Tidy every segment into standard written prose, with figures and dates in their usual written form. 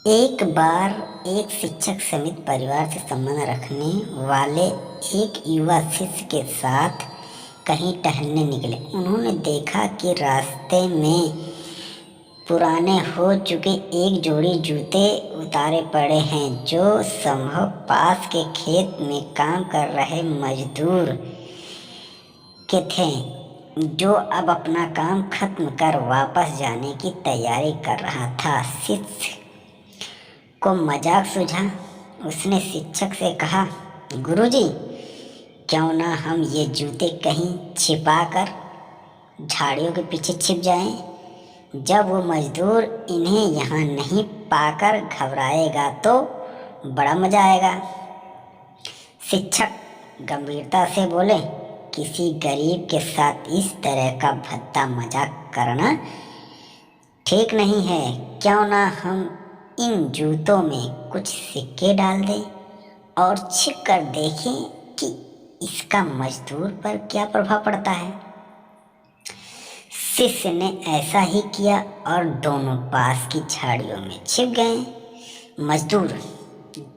एक बार एक शिक्षक समित परिवार से संबंध रखने वाले एक युवा शिष्य के साथ कहीं टहलने निकले। उन्होंने देखा कि रास्ते में पुराने हो चुके एक जोड़ी जूते उतारे पड़े हैं, जो संभव पास के खेत में काम कर रहे मजदूर के थे, जो अब अपना काम खत्म कर वापस जाने की तैयारी कर रहा था। शिष्य को मजाक सूझा। उसने शिक्षक से कहा, गुरुजी, क्यों ना हम ये जूते कहीं छिपा कर झाड़ियों के पीछे छिप जाएं। जब वो मजदूर इन्हें यहाँ नहीं पाकर घबराएगा तो बड़ा मजा आएगा। शिक्षक गंभीरता से बोले, किसी गरीब के साथ इस तरह का भद्दा मजाक करना ठीक नहीं है। क्यों ना हम इन जूतों में कुछ सिक्के डाल दें और छिप कर देखें कि इसका मजदूर पर क्या प्रभाव पड़ता है। शिष्य ने ऐसा ही किया और दोनों पास की झाड़ियों में छिप गए। मजदूर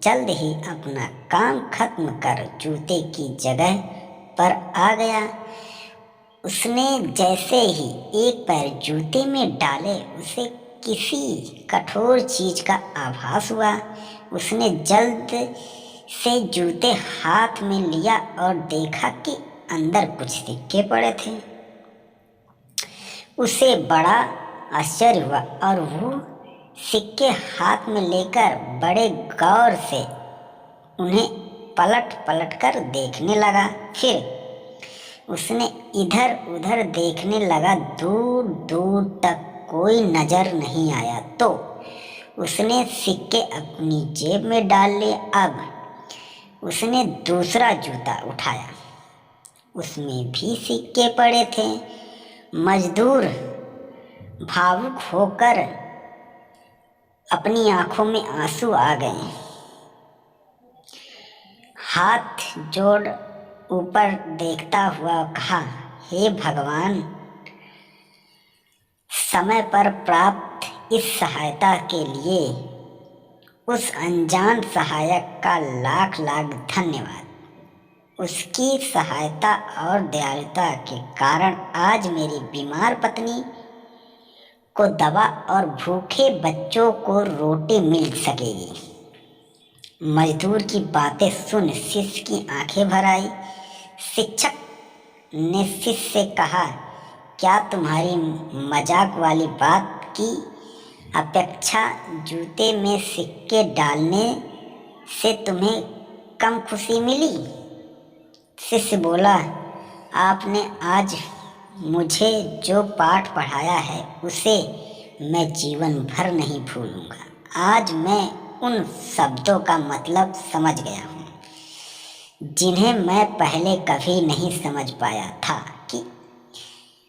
जल्द ही अपना काम खत्म कर जूते की जगह पर आ गया। उसने जैसे ही एक पैर जूते में डाले, उसे किसी कठोर चीज का आभास हुआ। उसने जल्द से जूते हाथ में लिया और देखा कि अंदर कुछ सिक्के पड़े थे। उसे बड़ा आश्चर्य हुआ और वो सिक्के हाथ में लेकर बड़े गौर से उन्हें पलट पलट कर देखने लगा। फिर उसने इधर उधर देखने लगा। दूर दूर तक कोई नजर नहीं आया तो उसने सिक्के अपनी जेब में डाल लिए। अब उसने दूसरा जूता उठाया, उसमें भी सिक्के पड़े थे। मजदूर भावुक होकर अपनी आंखों में आंसू आ गए। हाथ जोड़ ऊपर देखता हुआ कहा, हे भगवान, समय पर प्राप्त इस सहायता के लिए उस अनजान सहायक का लाख लाख धन्यवाद। उसकी सहायता और दयालुता के कारण आज मेरी बीमार पत्नी को दवा और भूखे बच्चों को रोटी मिल सकेगी। मजदूर की बातें सुन शिष्य की आंखें भर आई। शिक्षक ने शिष्य से कहा, क्या तुम्हारी मजाक वाली बात की अपेक्षा जूते में सिक्के डालने से तुम्हें कम खुशी मिली? शिष्य बोला, आपने आज मुझे जो पाठ पढ़ाया है उसे मैं जीवन भर नहीं भूलूंगा। आज मैं उन शब्दों का मतलब समझ गया हूँ जिन्हें मैं पहले कभी नहीं समझ पाया था कि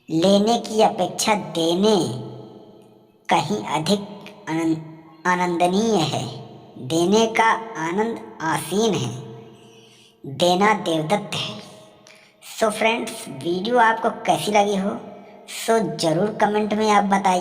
लेने की अपेक्षा देने कहीं अधिक आनंदनीय है। देने का आनंद आसीन है, देना देवदत्त है। सो फ्रेंड्स, वीडियो आपको कैसी लगी हो सो ज़रूर कमेंट में आप बताइए।